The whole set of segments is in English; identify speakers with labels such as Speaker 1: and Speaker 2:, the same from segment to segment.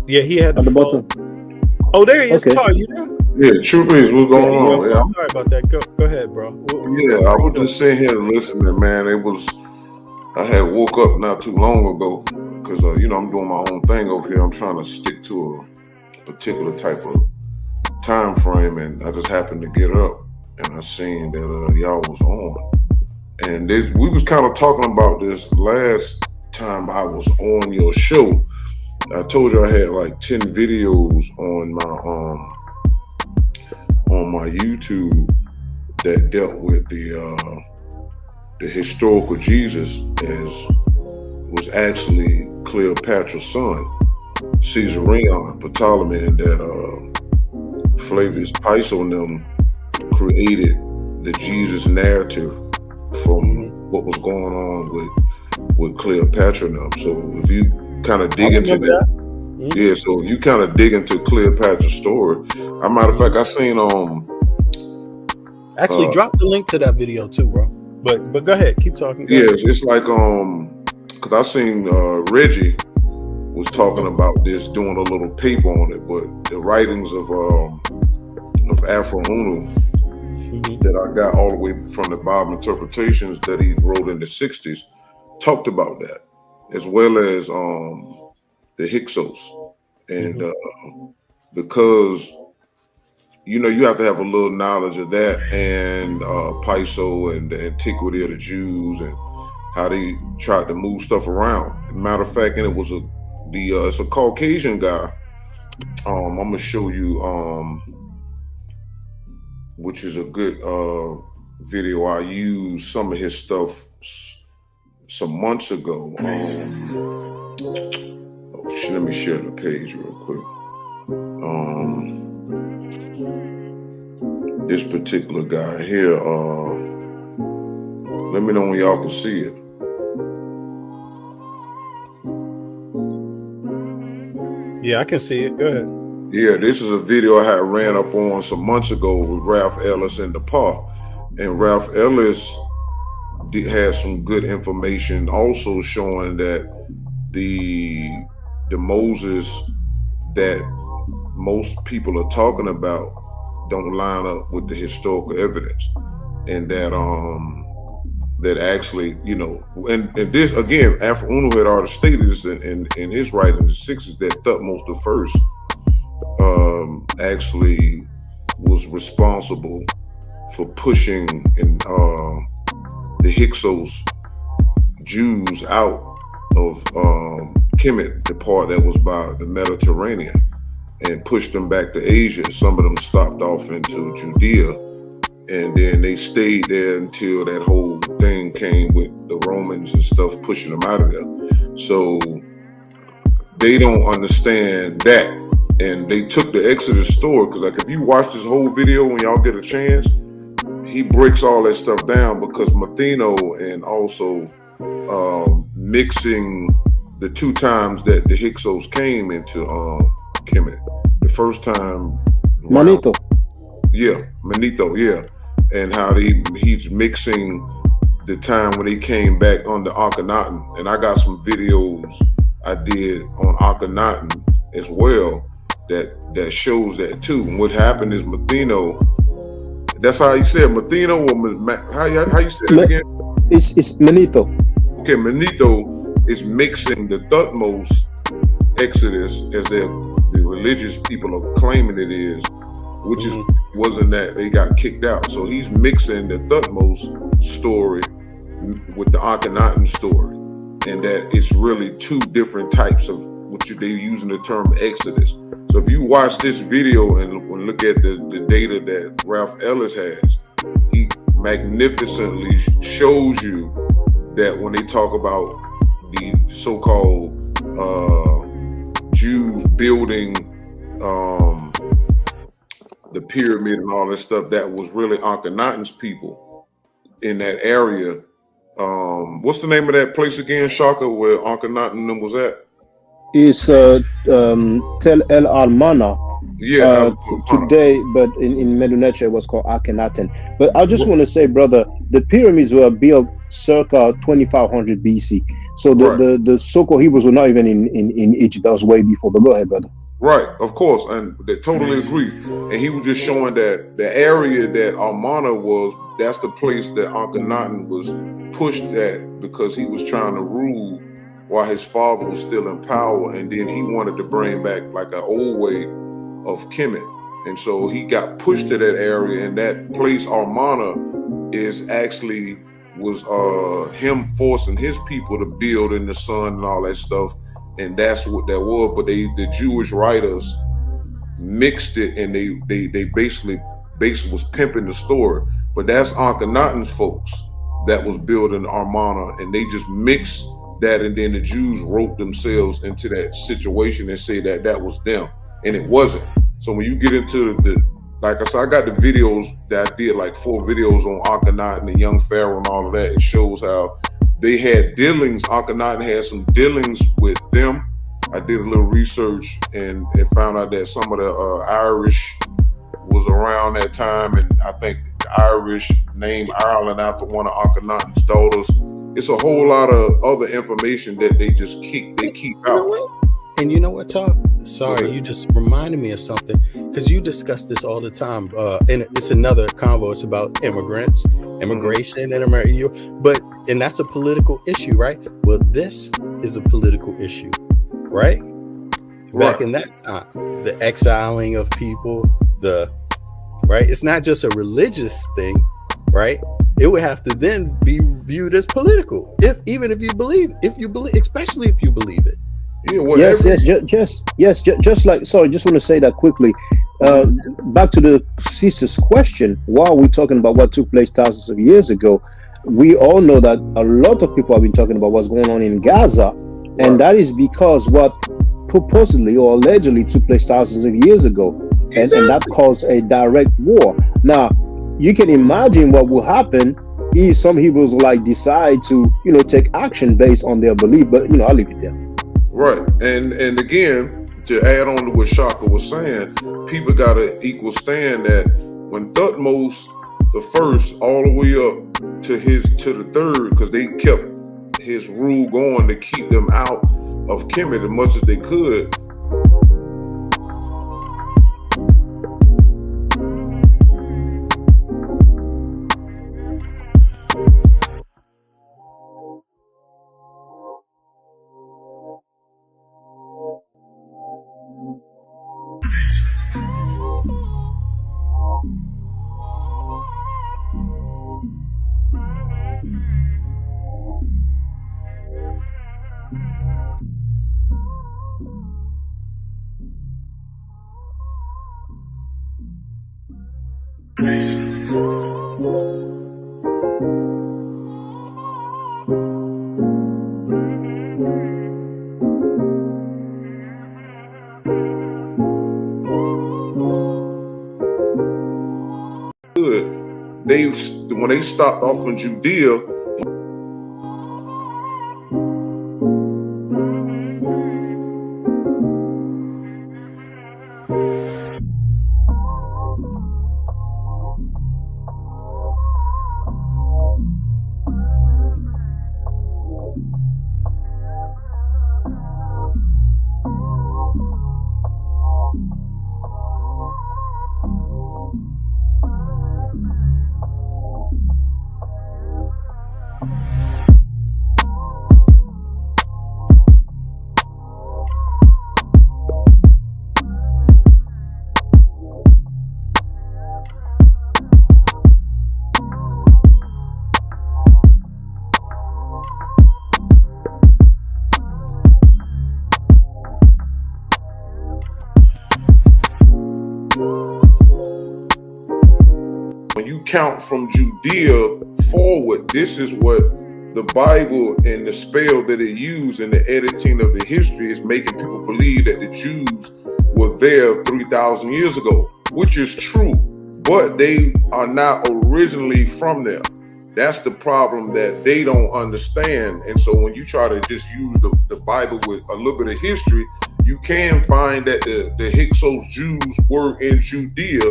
Speaker 1: Yeah, he had
Speaker 2: at the
Speaker 1: phone.
Speaker 2: bottom.
Speaker 1: Oh, there he is.
Speaker 2: Okay.
Speaker 1: Tar, you there?
Speaker 3: Yeah, True Breeze, what's going on? Yeah,
Speaker 1: Sorry about that. Go ahead, bro.
Speaker 3: I was just sitting here listening, man. I had woke up not too long ago because I'm doing my own thing over here. I'm trying to stick to a particular type of time frame, and I just happened to get up and I seen that y'all was on, and we was kind of talking about this last time I was on your show. I told you I had like 10 videos on my YouTube that dealt with the historical Jesus as was actually Cleopatra's son, Caesarion Ptolemy, and that Flavius Piso and them created the Jesus narrative from what was going on with Cleopatra and them. So if you kind of dig into that. Yeah, so if you kind of dig into Cleopatra's story, as a matter of fact, I seen
Speaker 1: actually drop the link to that video too, bro. But go ahead, keep talking. Go ahead.
Speaker 3: It's like because I seen Reggie was talking about this, doing a little paper on it, but the writings of Afro Uno that I got all the way from the Bible interpretations that he wrote in the 60s talked about that, as well as the Hyksos, and because you have to have a little knowledge of that, and Piso and the antiquity of the Jews and how they tried to move stuff around. Matter of fact, and it was it's a Caucasian guy. I'm gonna show you which is a good video. I used some of his stuff some months ago. Let me share the page real quick. This particular guy here, let me know when y'all can see it.
Speaker 1: Yeah, I can see it. Go ahead.
Speaker 3: Yeah, this is a video I had ran up on some months ago with Ralph Ellis in the park. And Ralph Ellis had some good information also showing that the Moses that most people are talking about don't line up with the historical evidence, and that that actually, and this again, Afro Uno had already stated this in his writing in the 60s, that Thutmose the First actually was responsible for pushing the Hyksos Jews out of Kemet, the part that was by the Mediterranean, and pushed them back to Asia. Some of them stopped off into Judea, and then they stayed there until that whole thing came with the Romans and stuff pushing them out of there. So they don't understand that, and they took the Exodus story, because like if you watch this whole video when y'all get a chance, he breaks all that stuff down, because Matheno and also mixing the two times that the Hyksos came into Kemet. The first time,
Speaker 2: Manito.
Speaker 3: Manito, and how he's mixing the time when he came back on the Akhenaten. And I got some videos I did on Akhenaten as well, that shows that too. And what happened is Matheno. That's how you say it, Matheno, or how you say it again?
Speaker 2: It's Manito.
Speaker 3: Okay, Manito is mixing the Thutmose Exodus, as the religious people are claiming it is, which wasn't that they got kicked out. So he's mixing the Thutmose story with the Akhenaten story, and that it's really two different types of they're using the term Exodus. So if you watch this video and look at the data that Ralph Ellis has, he magnificently shows you that when they talk about the so-called Jews building the pyramid and all that stuff, that was really Akhenaten's people in that area. What's the name of that place again, Shaka, where Akhenaten was at?
Speaker 2: It's Tel El Almana.
Speaker 3: Yeah,
Speaker 2: today, but in Medunetia it was called Akhenaten. But I just want to say, brother, the pyramids were built circa 2500 BC. So the so-called Hebrews were not even in Egypt. That was way before. But go ahead, brother.
Speaker 3: Right, of course, and they totally agree. And he was just showing that the area that Almana was, that's the place that Akhenaten was pushed at, because he was trying to rule while his father was still in power, and then he wanted to bring back like an old way of Kemet, and so he got pushed to that area. And that place, Almana, is actually was him forcing his people to build in the sun and all that stuff, and that's what that was. But the Jewish writers mixed it, and they basically was pimping the story. But that's Akhenaten's folks that was building Almana, and they just mixed that, and then the Jews wrote themselves into that situation and say that that was them, and it wasn't. So when you get into like I said, I got the videos that I did, like 4 videos on Akhenaten and young Pharaoh and all of that. It shows how they had dealings. Akhenaten had some dealings with them. I did a little research and found out that some of the Irish was around that time, and I think the Irish named Ireland after one of Akhenaten's daughters. It's a whole lot of other information that they keep out.
Speaker 1: And you know what, Tom? Sorry, you just reminded me of something, because you discuss this all the time. And it's another convo. It's about immigrants, immigration in America. And that's a political issue, right? Well, this is a political issue, right? Back in that time, the exiling of people, right? It's not just a religious thing, right? It would have to then be viewed as political, even if you believe, especially if you believe it.
Speaker 2: Yeah, just like, sorry, just want to say that quickly. Back to the sister's question, while we're talking about what took place thousands of years ago, we all know that a lot of people have been talking about what's going on in Gaza, and that is because what purportedly or allegedly took place thousands of years ago, and that caused a direct war. Now, you can imagine what will happen if some Hebrews decide to, take action based on their belief. But I'll leave it there.
Speaker 3: Right, and again, to add on to what Shaka was saying, people got to equal stand that when Thutmose the first all the way up to the third, because they kept his rule going to keep them out of Kemet as much as they could. When they stopped off in Judea, you count from Judea forward, this is what the Bible and the spell that it used in the editing of the history is making people believe that the Jews were there 3,000 years ago, which is true, but they are not originally from there. That's the problem that they don't understand. And so when you try to just use the Bible with a little bit of history, you can find that the Hyksos Jews were in Judea,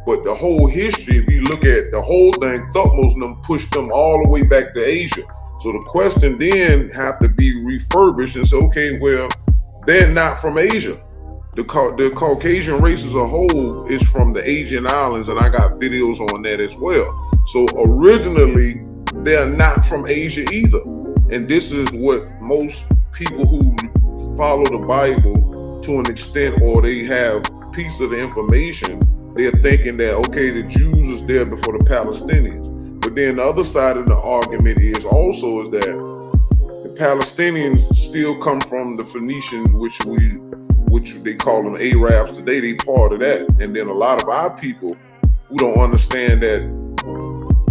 Speaker 3: but the whole history, if you look at the whole thing, Thutmose and them pushed them all the way back to Asia. So the question then have to be refurbished and say, okay, well, they're not from Asia. The Caucasian race as a whole is from the Asian islands, and I got videos on that as well. So originally, they're not from Asia either. And this is what most people who follow the Bible to an extent, or they have a piece of the information, they're thinking that, okay, the Jews was there before the Palestinians. But then the other side of the argument is also is that the Palestinians still come from the Phoenicians, which they call them Arabs today. They part of that. And then a lot of our people who don't understand that,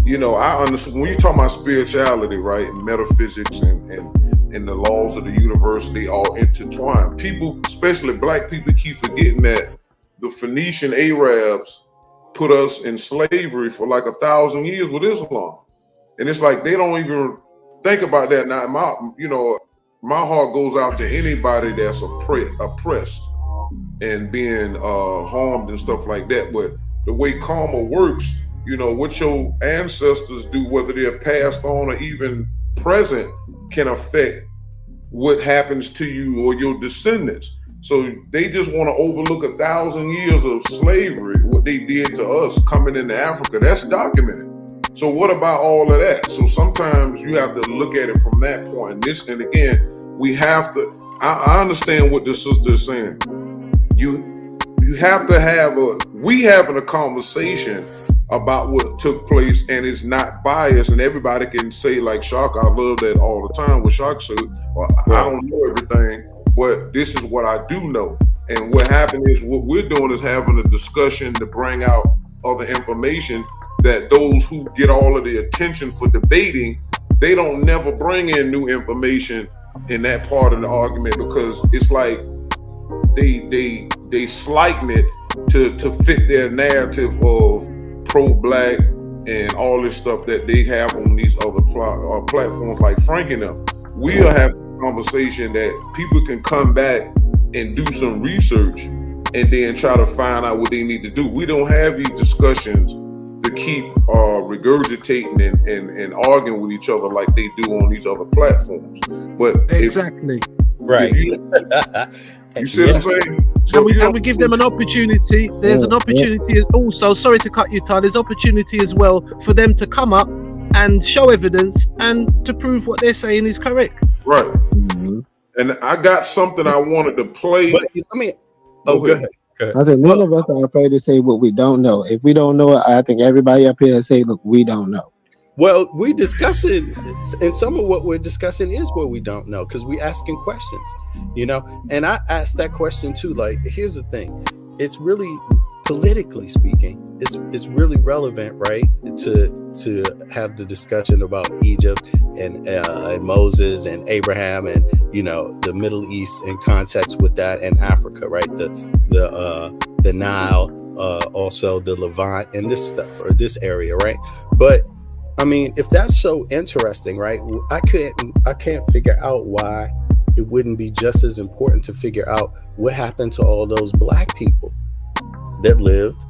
Speaker 3: you know, I understand when you talk about spirituality, right, and metaphysics and the laws of the universe, they all intertwine. People, especially black people, keep forgetting that the Phoenician Arabs put us in slavery for like 1,000 years with Islam. And it's like they don't even think about that now. My heart goes out to anybody that's oppressed and being harmed and stuff like that. But the way karma works, you know, what your ancestors do, whether they're passed on or even present, can affect what happens to you or your descendants. So they just want to overlook 1,000 years of slavery, what they did to us coming into Africa. That's documented. So what about all of that? So sometimes you have to look at it from that point. And again, we have to, I understand what the sister is saying. You have to have we having a conversation about what took place, and it's not biased, and everybody can say like Shaka, I love that all the time with Shaka said, well, I don't know everything, but this is what I do know. And what happened is what we're doing is having a discussion to bring out other information that those who get all of the attention for debating, they don't never bring in new information in that part of the argument, because it's like they slighten it to fit their narrative of pro-black and all this stuff that they have on these other platforms like Frank and them. We are having a conversation that people can come back and do some research and then try to find out what they need to do. We don't have these discussions to keep regurgitating and arguing with each other like they do on these other platforms. But
Speaker 4: exactly.
Speaker 1: Right.
Speaker 3: You see what I'm saying? So
Speaker 4: and we give them an opportunity. There's an opportunity as also, sorry to cut you, Ty, there's opportunity as well for them to come up and show evidence and to prove what they're saying is correct.
Speaker 3: Right. Mm-hmm. And I got something I wanted to play.
Speaker 1: But, go ahead.
Speaker 5: I said none of us are afraid to say what we don't know. If we don't know it, I think everybody up here say, look, we don't know.
Speaker 1: Well, we discussing, and some of what we're discussing is what we don't know, because we asking questions, you know. And I asked that question too. Like, here's the thing: it's really, politically speaking, it's really relevant, right? To have the discussion about Egypt and Moses and Abraham and, you know, the Middle East in context with that, and Africa, right? The Nile, also the Levant and this stuff, or this area, right? But I mean, if that's so interesting, right? I can't figure out why it wouldn't be just as important to figure out what happened to all those black people that lived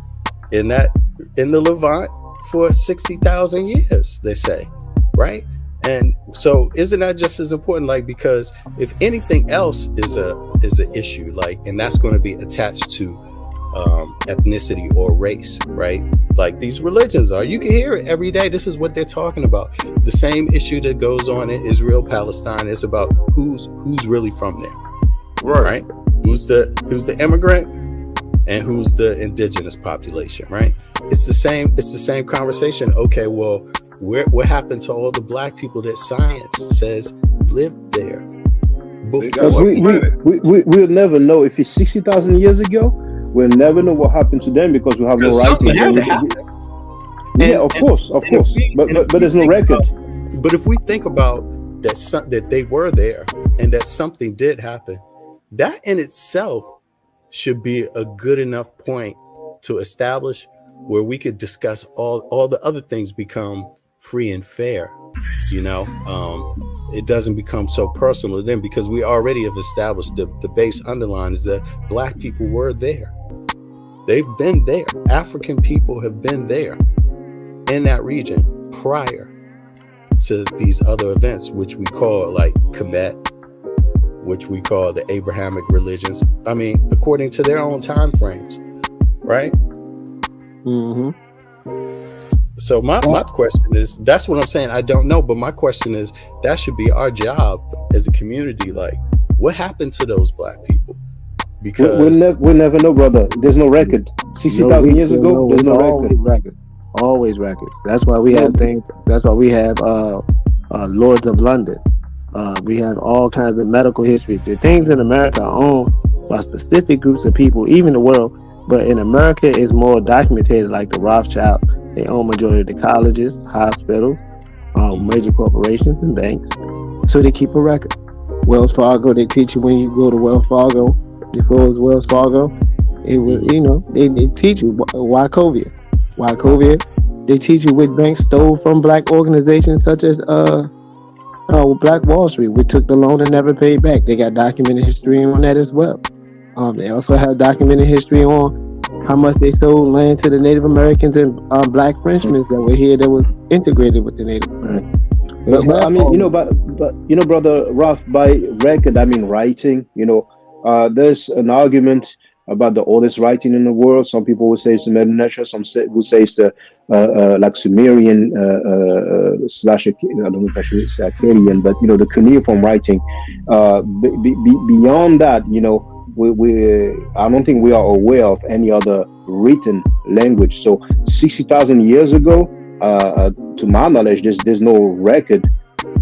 Speaker 1: in the Levant for 60,000 years, they say, right? And so isn't that just as important? Like, because if anything else is an issue, like, and that's going to be attached to ethnicity or race, right? Like these religions are, you can hear it every day. This is what they're talking about. The same issue that goes on in Israel, Palestine is about who's really from there, right? Who's the immigrant and who's the indigenous population, right? It's the same conversation. Okay, well, what happened to all the black people that science says lived there?
Speaker 2: Because we'll never know if it's 60,000 years ago. We'll never know what happened to them because we have no writing. Yeah, of course, but there's no record.
Speaker 1: But if we think about that they were there and that something did happen, that in itself should be a good enough point to establish where we could discuss all the other things become free and fair. It doesn't become so personal then, because we already have established the base underline is that Black people were there. They've been there. African people have been there in that region prior to these other events, which we call like Kemet, which we call the Abrahamic religions. I mean, according to their own time frames, right?
Speaker 5: Mm-hmm.
Speaker 1: So my question is, that's what I'm saying. I don't know, but my question is, that should be our job as a community. Like, what happened to those Black people? Because
Speaker 2: we'll never know, brother. There's no record. 60,000 years ago, there's no record.
Speaker 5: Always record. That's why we have things. That's why we have Lords of London. We have all kinds of medical histories. The things in America are owned by specific groups of people, even the world. But in America, it's more documented, like the Rothschild. They own majority of the colleges, hospitals, major corporations, and banks. So they keep a record. Wells Fargo, they teach you when you go to Wells Fargo. Before it was Wells Fargo, it was, they teach you Wachovia. They teach you which banks stole from Black organizations such as Black Wall Street, which took the loan and never paid back. They got documented history on that as well. They also have documented history on how much they sold land to the Native Americans and Black Frenchmen that were here that was integrated with the Native Americans.
Speaker 2: But I mean, but brother Ralph, by record I mean writing. There's an argument about the oldest writing in the world. Some people would say it's the Medo-Netra. Some would say it's the like Sumerian slash, I don't know if I should say Akkadian, but the cuneiform writing. Beyond that, we I don't think we are aware of any other written language. So 60,000 years ago, to my knowledge, there's no record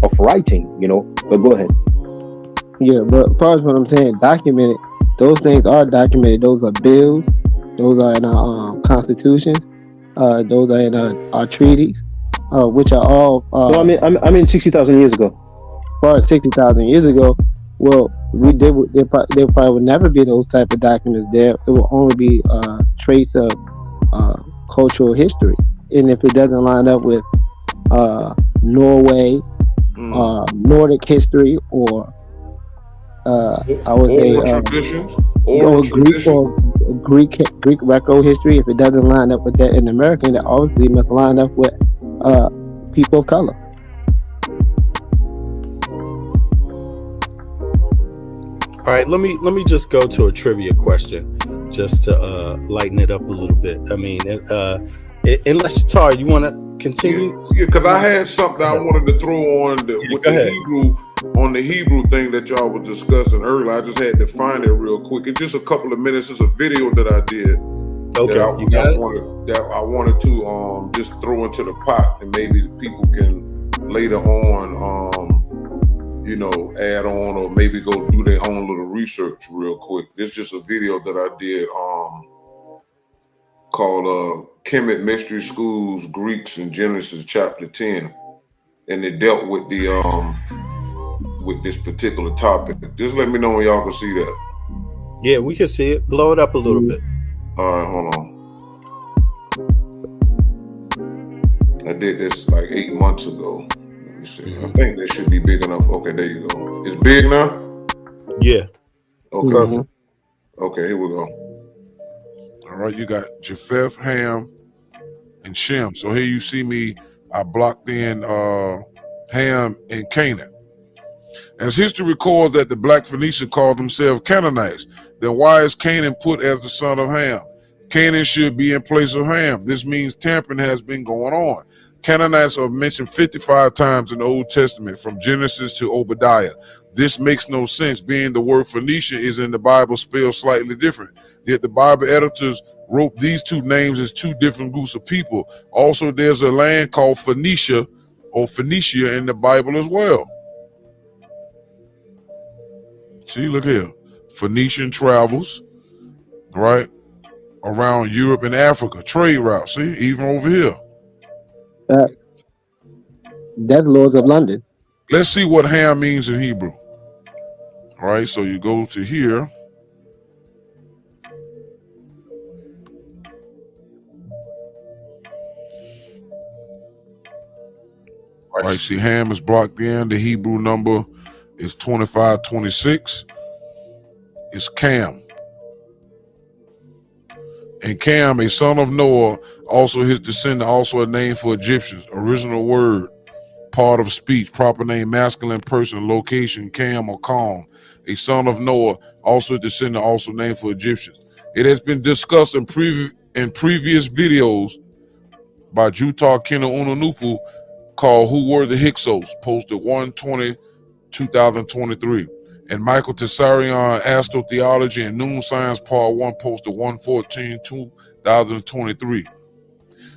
Speaker 2: of writing. But go ahead.
Speaker 5: Yeah, but as far as what I'm saying, documented, those things are documented. Those are bills. Those are in our constitutions. Those are in our treaties, which are all.
Speaker 2: No, I mean 60,000 years ago.
Speaker 5: As far as 60,000 years ago, well, there probably would never be those type of documents there. It will only be trace of cultural history, and if it doesn't line up with Norway, Nordic history, or I would say Greek record history. If it doesn't line up with that in American, that obviously must line up with people of color.
Speaker 1: All right, let me just go to a trivia question, just to lighten it up a little bit. I mean, unless Tar, you want to continue?
Speaker 3: Yeah, because I had something I wanted to throw on the Hebrew thing that y'all was discussing earlier. I just had to find it real quick. It's just a couple of minutes. It's a video that I did.
Speaker 1: Okay,
Speaker 3: that I wanted to just throw into the pot, and maybe people can later on add on, or maybe go do their own little research real quick. It's just a video that I did called Kemet Mystery Schools, Greeks in Genesis chapter 10, and it dealt with the with this particular topic. Just let me know when y'all can see that.
Speaker 1: Yeah, we can see it. Blow it up a little bit.
Speaker 3: All right, hold on. I did this like 8 months ago. Let me see. I think that should be big enough. Okay, there you go. It's big now?
Speaker 1: Yeah.
Speaker 3: Okay.
Speaker 1: Perfect.
Speaker 3: Okay, here we go.
Speaker 6: All right, you got Japheth, Ham, and Shem. So here you see me, I blocked in Ham and Canaan. As history records that the Black Phoenicians called themselves Canaanites, then why is Canaan put as the son of Ham? Canaan should be in place of Ham. This means tampering has been going on. Canaanites are mentioned 55 times in the Old Testament, from Genesis to Obadiah. This makes no sense, being the word Phoenician is in the Bible spelled slightly different. Yet the Bible editors wrote these two names as two different groups of people. Also, there's a land called Phoenicia or Phoenicia in the Bible as well. See, look here. Phoenician travels, right, around Europe and Africa, trade route. See, even over here.
Speaker 5: Uh, that's Lords of London.
Speaker 6: Let's see what Ham means in Hebrew. All right, so you go to here. All right, see, Ham is blocked in. The Hebrew number is 2526. It's Cam. And Cam, a son of Noah, also his descendant, also a name for Egyptians. Original word, part of speech, proper name, masculine person, location, Cam or Calm. A son of Noah, also a descendant, also named for Egyptians. It has been discussed in previous videos by Jutar Kena Unanupu called Who Were the Hyksos, posted 1/20/2023. And Michael Tessarion, Astrotheology and Noon Science, Part 1, posted 1/14/2023.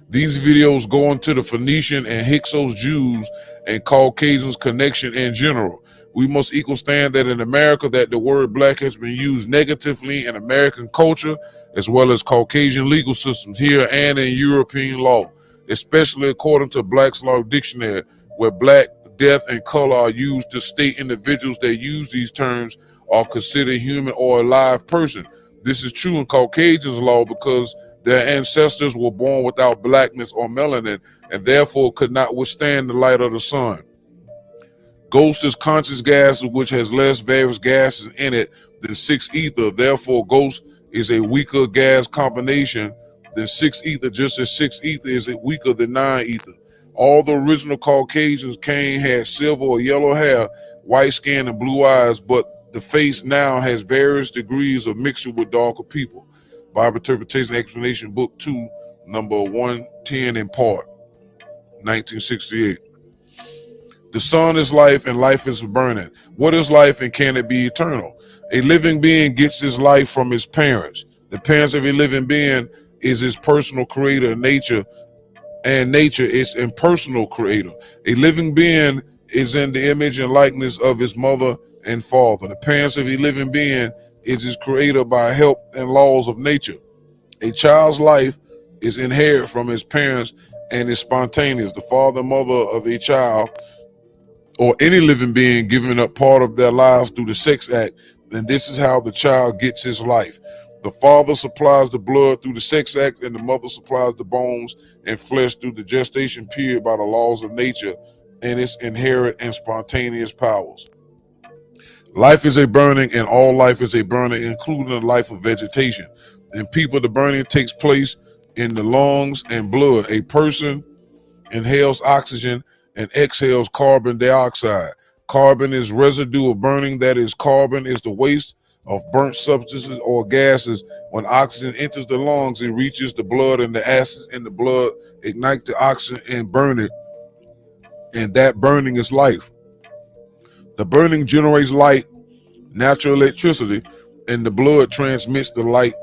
Speaker 6: These videos go into the Phoenician and Hyksos Jews and Caucasians connection in general. We must equal stand that in America that the word black has been used negatively in American culture as well as Caucasian legal systems here and in European law, especially according to Black's Law Dictionary, where black, death, and color are used to state individuals that use these terms are considered human or a live person. This is true in Caucasians law because their ancestors were born without blackness or melanin and therefore could not withstand the light of the sun. Ghost is conscious gas which has less various gases in it than 6-ether. Therefore, ghost is a weaker gas combination than 6-ether, just as 6-ether is weaker than 9-ether. All the original Caucasians had silver or yellow hair, white skin, and blue eyes, but the face now has various degrees of mixture with darker people. Bible Interpretation Explanation, Book 2, number 110 in part, 1968. The sun is life and life is burning. What is life and can it be eternal? A living being gets his life from his parents. The parents of a living being is his personal creator, nature, and nature is impersonal creator. A living being is in the image and likeness of his mother and father. The parents of a living being is his creator by help and laws of nature. A child's life is inherited from his parents and is spontaneous. The father and mother of a child or any living being giving up part of their lives through the sex act, and this is how the child gets his life. The father supplies the blood through the sex act, and the mother supplies the bones and flesh through the gestation period by the laws of nature and its inherent and spontaneous powers. Life is a burning, and all life is a burning, including the life of vegetation. In people, the burning takes place in the lungs and blood. A person inhales oxygen and exhales carbon dioxide. Carbon is residue of burning, that is, carbon is the waste of burnt substances or gases. When oxygen enters the lungs, it reaches the blood, and the acids in the blood ignite the oxygen and burn it, and that burning is life. The burning generates light, natural electricity, and the blood transmits the light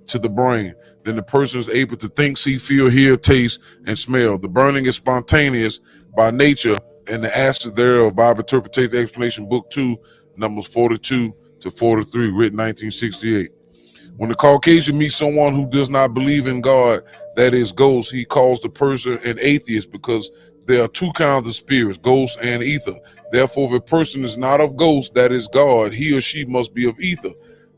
Speaker 6: to the brain. Then the person is able to think, see, feel, hear, taste, and smell. The burning is spontaneous by nature, and the acid thereof. Bible Interpretation Explanation, Book 2, numbers 42-43, written 1968. When the Caucasian meets someone who does not believe in God, that is ghosts, he calls the person an atheist because there are two kinds of spirits, ghosts and ether. Therefore, if a person is not of ghost, that is God, he or she must be of ether.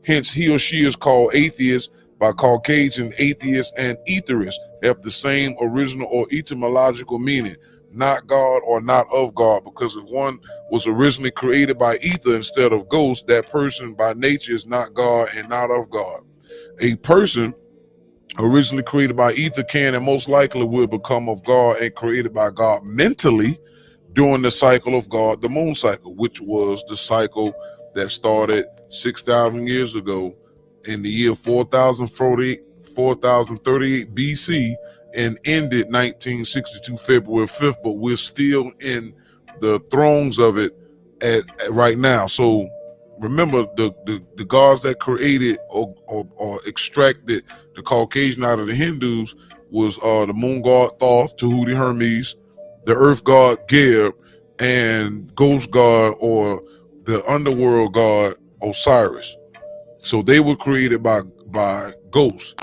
Speaker 6: Hence, he or she is called atheist by Caucasian. Atheist and etherist have the same original or etymological meaning, not God or not of God, because if one was originally created by ether instead of ghost, that person by nature is not God and not of God. A person originally created by ether can and most likely will become of God and created by God mentally during the cycle of God, the moon cycle, which was the cycle that started 6,000 years ago in the year 4038 BC and ended 1962 February 5th, but we're still in the thrones of it at right now. So remember, the gods that created or extracted the Caucasian out of the Hindus was the moon god Thoth, Tahuti Hermes, the earth god Geb, and ghost god or the underworld god Osiris. So they were created by ghosts.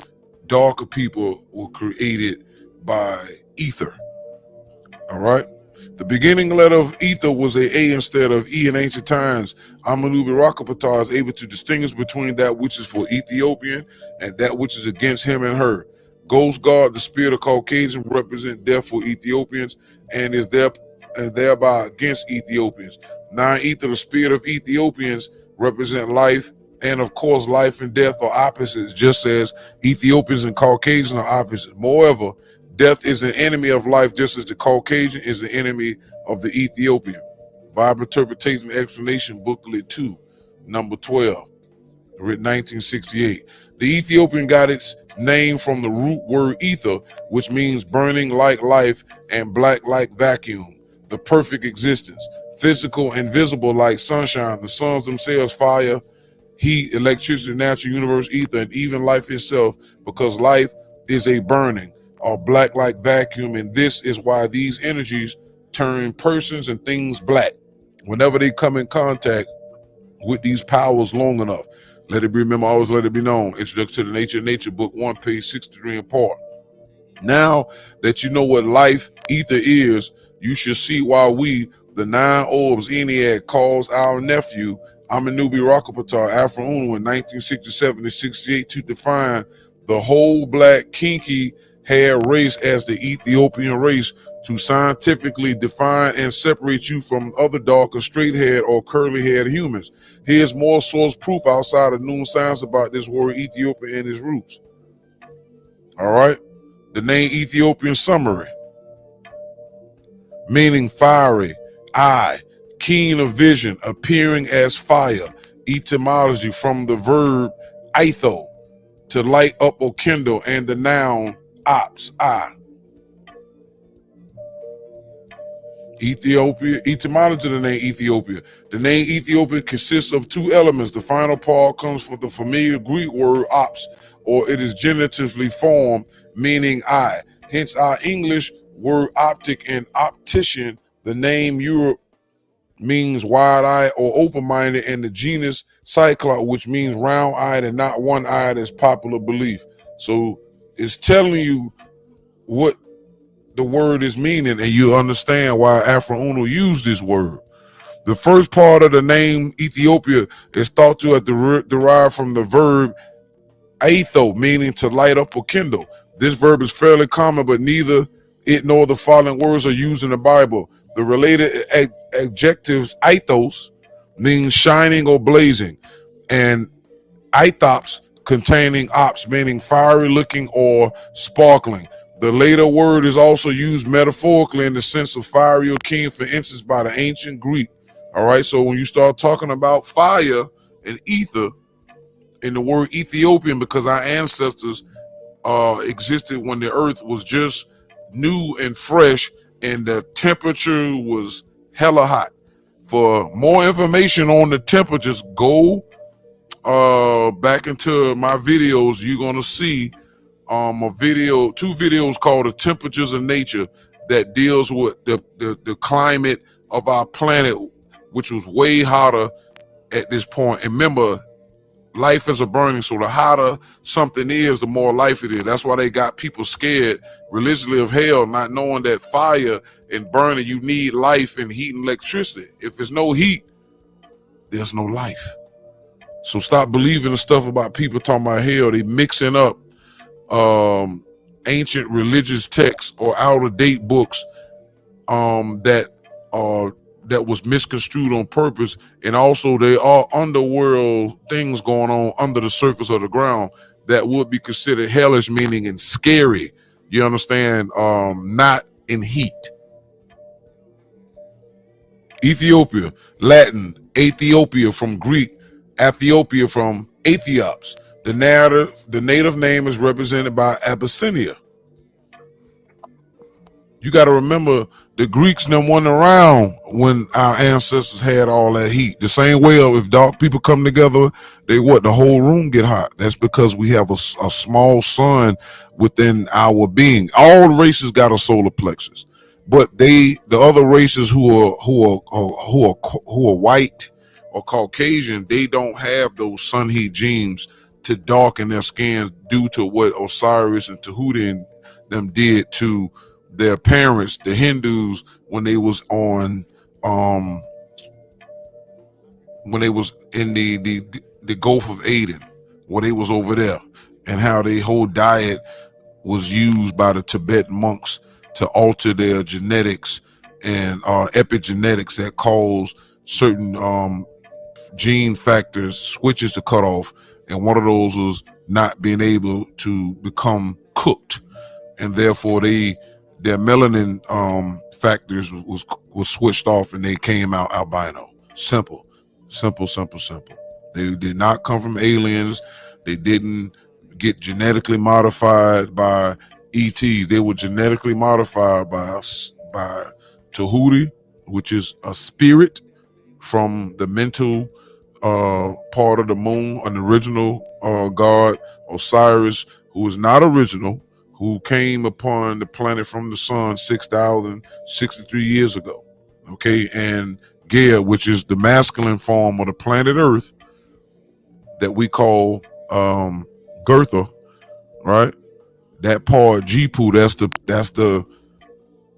Speaker 6: Darker people were created by ether. All right. The beginning letter of ether was a instead of E in ancient times. Amenubi Rakapata is able to distinguish between that which is for Ethiopian and that which is against him and her. Ghost God, the spirit of Caucasian, represent death for Ethiopians and is there and thereby against Ethiopians. Ether, the spirit of Ethiopians, represent life, and of course, life and death are opposites, just as Ethiopians and Caucasians are opposites. Moreover, death is an enemy of life, just as the Caucasian is the enemy of the Ethiopian. Bible Interpretation and Explanation Booklet 2, number 12, written 1968. The Ethiopian got its name from the root word ether, which means burning like life and black like vacuum, the perfect existence, physical and visible like sunshine, the suns themselves, fire, heat, electricity, natural universe, ether, and even life itself, because life is a burning or black like vacuum, and this is why these energies turn persons and things black whenever they come in contact with these powers long enough. Let it be remembered, always let it be known. Introduction to the Nature of Nature, book 1, page 63 in part. Now that you know what life ether is, you should see why we, the 9 orbs ENIAC, calls our nephew Amenubi Rakapata Afro Uno in 1967 to 68 to define the whole black kinky hair race as the Ethiopian race, to scientifically define and separate you from other darker straight-haired or curly-haired humans. Here's more source proof outside of noon science about this word Ethiopia and its roots. All right. The name Ethiopian summary, meaning fiery, eye, keen of vision, appearing as fire. Etymology from the verb itho, to light up or kindle, and the noun ops, eye. Ethiopia, etymology of the name Ethiopia. The name Ethiopia consists of 2 elements. The final part comes from the familiar Greek word ops, or it is genitively formed, meaning eye. Hence our English word optic and optician. The name Europe means wide-eyed or open-minded, and the genus Cyclops, which means round-eyed and not one-eyed, as popular belief. So it's telling you what the word is meaning, and you understand why Afro Uno used this word. The first part of the name Ethiopia is thought to have derived from the verb aetho, meaning to light up or kindle. This verb is fairly common, but neither it nor the following words are used in the Bible. The related adjectives aethos means shining or blazing, and aethops containing ops, meaning fiery looking or sparkling. The later word is also used metaphorically in the sense of fiery or keen, for instance, by the ancient Greek. All right, so when you start talking about fire and ether in the word Ethiopian, because our ancestors existed when the earth was just new and fresh and the temperature was hella hot. For more information on the temperatures, go back into my videos. You're gonna see two videos called The Temperatures of Nature, that deals with the climate of our planet, which was way hotter at this point. And remember, life is a burning, so the hotter something is, the more life it is. That's why they got people scared religiously of hell, not knowing that fire and burning, you need life and heat and electricity. If there's no heat, there's no life. So stop believing the stuff about people talking about hell. They mixing up ancient religious texts or out of date books that was misconstrued on purpose, and also there are underworld things going on under the surface of the ground that would be considered hellish, meaning and scary. You understand? Not in heat. Ethiopia, Latin, Ethiopia from Greek, Ethiopia from Aethiops. The native name is represented by Abyssinia. You got to remember, the Greeks never went around when our ancestors had all that heat. The same way if dark people come together, the whole room get hot. That's because we have a small sun within our being. All races got a solar plexus, but the other races who are white or Caucasian, they don't have those sun heat genes to darken their skin due to what Osiris and Tahuti and them did to their parents, the Hindus, when they was on when they was in the Gulf of Aden, where they was over there, and how their whole diet was used by the Tibetan monks to alter their genetics and epigenetics that cause certain gene factors, switches to cut off, and one of those was not being able to become cooked, and therefore their melanin factors was switched off, and they came out albino. Simple. They did not come from aliens. They didn't get genetically modified by ETs. They were genetically modified by Tahuti, which is a spirit from the mental part of the moon, an original god, Osiris, who is not original, who came upon the planet from the sun 6,063 years ago. Okay, and Gaia, which is the masculine form of the planet Earth that we call Girtha, right? That part Jipu,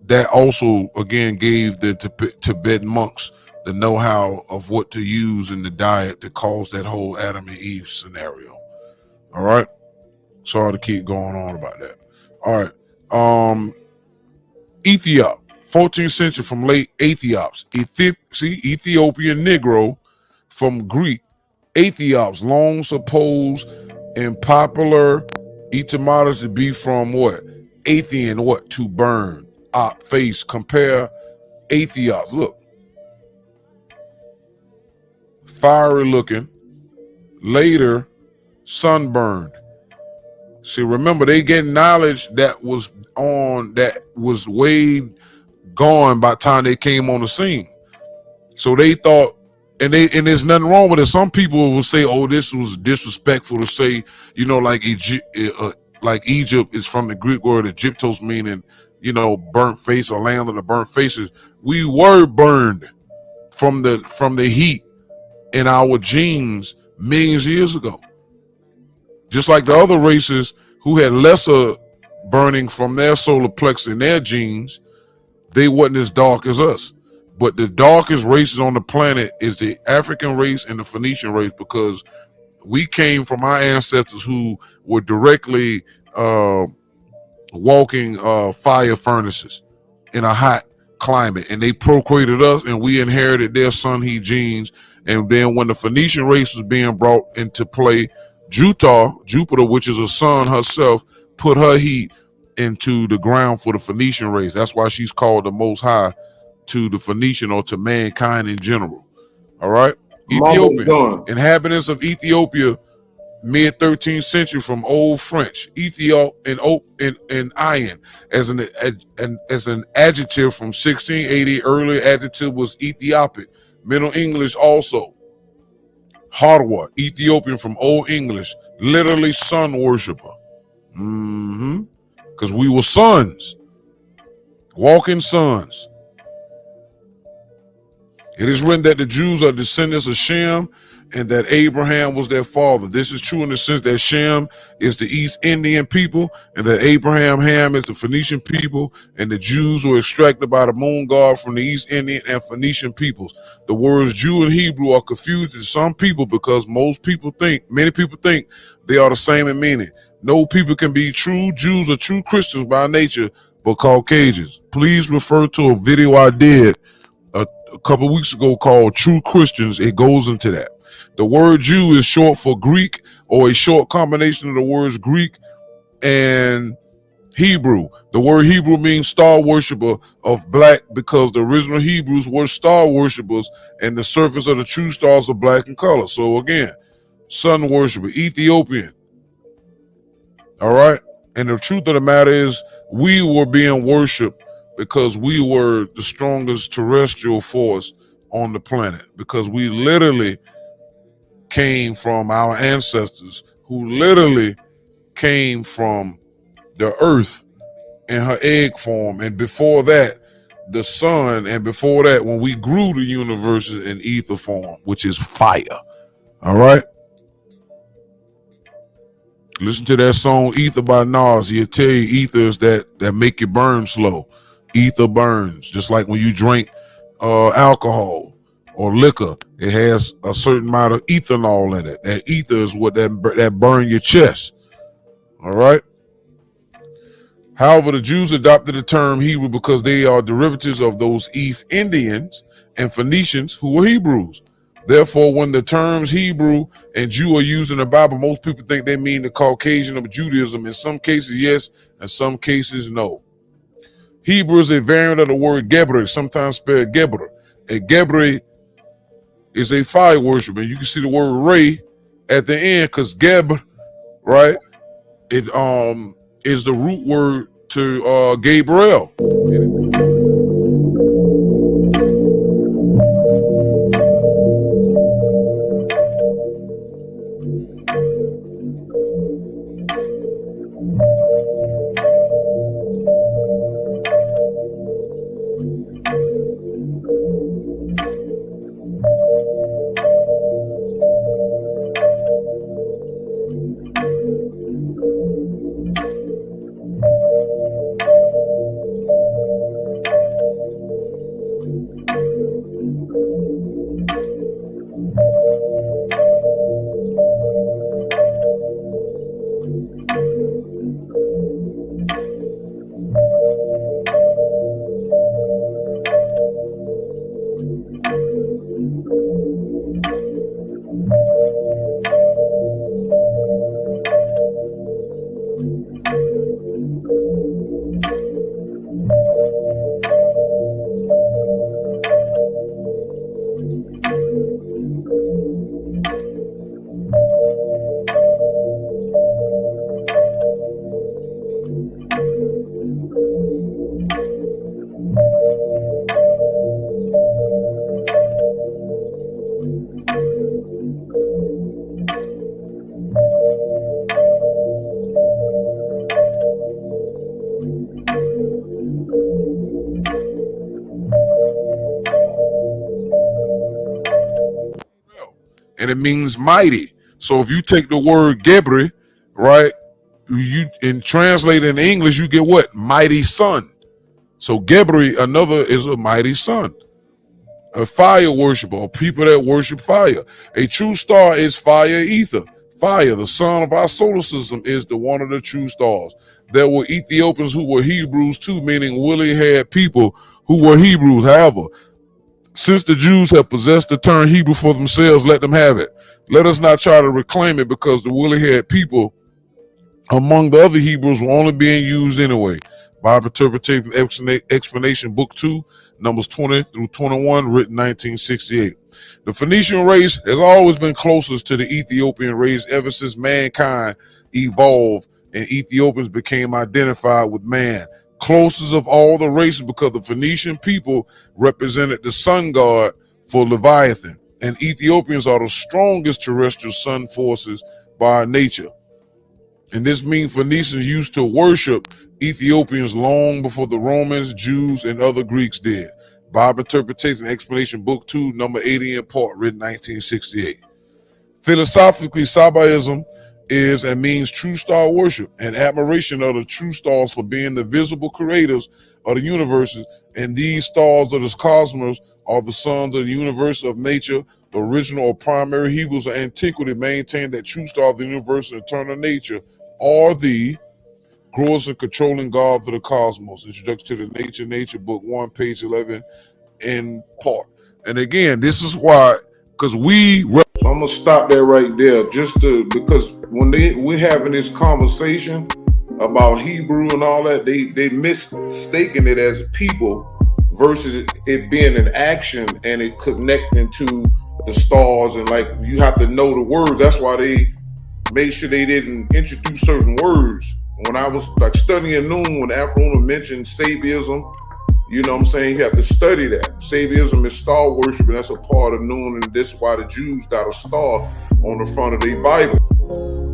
Speaker 6: that also again gave the Tibetan monks the know-how of what to use in the diet to cause that whole Adam and Eve scenario. All right. Sorry to keep going on about that. All right. Ethiop, 14th century from late Ethiops. Ethiopian Negro from Greek. Ethiops, long supposed in popular etymology to be from what? Athean, what? To burn. Face. Compare Ethiops. Look. Fiery looking. Later, sunburned. See, remember, they get knowledge that was way gone by the time they came on the scene. So they thought, and there's nothing wrong with it. Some people will say, "Oh, this was disrespectful to say," like Egypt is from the Greek word Egyptos, meaning burnt face or land of the burnt faces. We were burned from the heat in our genes millions of years ago. Just like the other races who had lesser burning from their solar plexus in their genes, they wasn't as dark as us. But the darkest races on the planet is the African race and the Phoenician race, because we came from our ancestors who were directly walking fire furnaces in a hot climate, and they procreated us, and we inherited their sun heat genes. And then when the Phoenician race was being brought into play, Jupiter, which is a sun herself, put her heat into the ground for the Phoenician race. That's why she's called the Most High to the Phoenician, or to mankind in general. All right. Ethiopian, inhabitants of Ethiopia, mid 13th century, from Old French, Ethiop and iron as an adjective from 1680. Earlier adjective was Ethiopic. Middle English also. Harwa, Ethiopian from Old English, literally sun worshiper. Because we were sons, walking sons. It is written that the Jews are descendants of Shem and that Abraham was their father. This is true in the sense that Shem is the East Indian people, and that Ham is the Phoenician people, and the Jews were extracted by the moon god from the East Indian and Phoenician peoples. The words Jew and Hebrew are confused to some people because many people think they are the same in meaning. No people can be true Jews or true Christians by nature, but Caucasians. Please refer to a video I did a couple of weeks ago called True Christians. It goes into that. The word Jew is short for Greek, or a short combination of the words Greek and Hebrew. The word Hebrew means star worshiper of black, because the original Hebrews were star worshipers, and the surface of the true stars are black in color. So again, sun worshiper, Ethiopian. All right. And the truth of the matter is, we were being worshipped because we were the strongest terrestrial force on the planet, because we literally came from our ancestors who literally came from the earth in her egg form, and before that the sun, and before that when we grew the universe in ether form, which is fire. All right. Listen to that song Ether by Nas. He'll tell you ether is that make you burn slow. Ether burns. Just like when you drink alcohol or liquor, it has a certain amount of ethanol in it. That ether is what that burn your chest. All right. However, the Jews adopted the term Hebrew because they are derivatives of those East Indians and Phoenicians who were Hebrews. Therefore, when the terms Hebrew and Jew are used in the Bible, most people think they mean the Caucasian of Judaism. In some cases, yes, in some cases, no. Hebrew is a variant of the word Gebre, sometimes spelled Gebre. A Gebre is a fire worshiper. You can see the word Ray at the end because Geb, right? It is the root word to Gabriel. And it means mighty. So if you take the word Gebri, right, you and translate it in English, you get what? Mighty son. So Gebri, another, is a mighty son. A fire worshiper, or people that worship fire. A true star is fire ether. Fire, the sun of our solar system, is the one of the true stars. There were Ethiopians who were Hebrews too, meaning woolly-haired people who were Hebrews. However, since the Jews have possessed the term Hebrew for themselves, let them have it. Let us not try to reclaim it because the woolly-haired people among the other Hebrews were only being used anyway. Bible Interpretation Explanation, Book 2, Numbers 20 through 21, written 1968. The Phoenician race has always been closest to the Ethiopian race ever since mankind evolved and Ethiopians became identified with man. Closest of all the races because the Phoenician people represented the sun god for Leviathan, and Ethiopians are the strongest terrestrial sun forces by nature. And this means Phoenicians used to worship Ethiopians long before the Romans, Jews, and other Greeks did. Bible Interpretation Explanation, Book 2, number 80 in part, written 1968. Philosophically, Sabaism is and means true star worship and admiration of the true stars for being the visible creators of the universes, and these stars of the cosmos are the sons of the universe of nature. The original or primary Hebrews of antiquity maintained that true star of the universe and eternal nature are the growers and controlling gods of the cosmos. Introduction to the Nature, Book 1, page 11 in part. And again, this is why, because
Speaker 3: so I'm gonna stop that right there, because when we're having this conversation about Hebrew and all that, they mistaken it as people versus it being an action and it connecting to the stars, and like you have to know the words. That's why they made sure they didn't introduce certain words. When I was like studying Noon, when Afro mentioned Sabiism, you know what I'm saying, you have to study that. Sabiism is star worship, and that's a part of Noon, and this is why the Jews got a star on the front of their Bible.